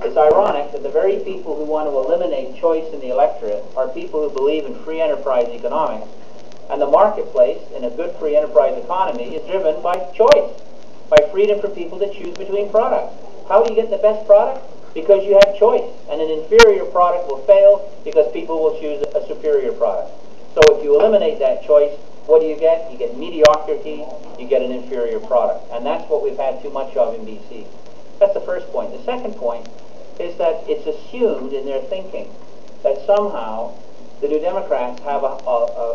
It's ironic that the very people who want to eliminate choice in the electorate are people who believe in free enterprise economics, and the marketplace in a good free enterprise economy is driven by choice, by freedom for people to choose between products. How do you get the best product? Because you have choice, and an inferior product will fail because people will choose a superior product. So if you eliminate that choice, what do you get? You get mediocrity, you get an inferior product, and that's what we've had too much of in BC. That's the first point. The second point is that it's assumed in their thinking that somehow the New Democrats have an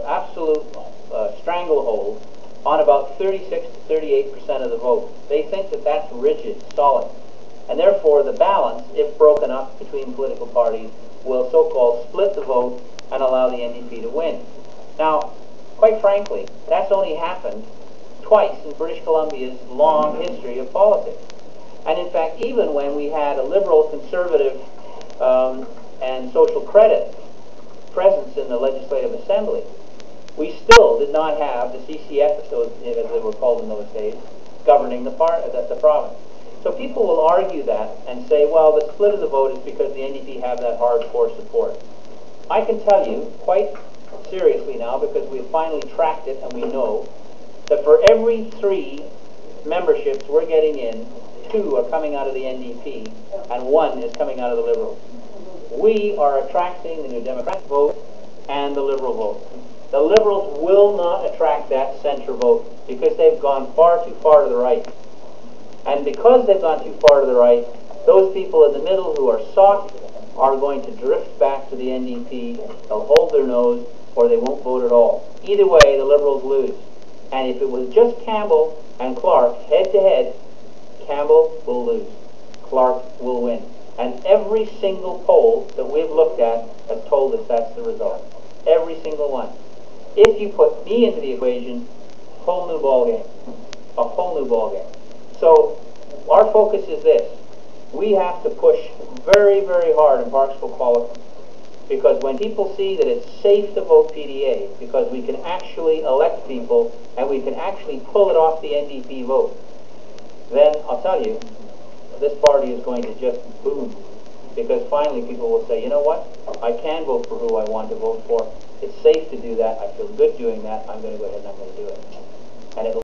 absolute stranglehold on about 36 to 38% of the vote. They think that that's rigid, solid, and therefore the balance, if broken up between political parties, will so-called split the vote and allow the NDP to win. Now, quite frankly, that's only happened twice in British Columbia's long history of politics. And in fact, even when we had a liberal, conservative, and social credit presence in the Legislative Assembly, we still did not have the CCF, as they were called in those days, governing the province. So people will argue that and say, well, the split of the vote is because the NDP have that hardcore support. I can tell you quite seriously now, because we've finally tracked it and we know, that for every 3 memberships we're getting in, 2 are coming out of the NDP and 1 is coming out of the Liberals. We are attracting the New Democratic vote and the Liberal vote. The Liberals will not attract that centre vote because they've gone far too far to the right. And because they've gone too far to the right, those people in the middle who are soft are going to drift back to the NDP. They'll hold their nose or they won't vote at all. Either way, the Liberals lose. And if it was just Campbell and Clark head-to-head, Campbell will lose. Clark will win. And every single poll that we've looked at has told us that's the result. Every single one. If you put me into the equation, whole new ballgame. A whole new ballgame. So our focus is this. We have to push very, very hard in Parksville Qualifying. Because when people see that it's safe to vote PDA, because we can actually elect people and we can actually pull it off the NDP vote, then I'll tell you, this party is going to just boom. Because finally people will say, you know what? I can vote for who I want to vote for. It's safe to do that. I feel good doing that. I'm going to go ahead and I'm going to do it. And it'll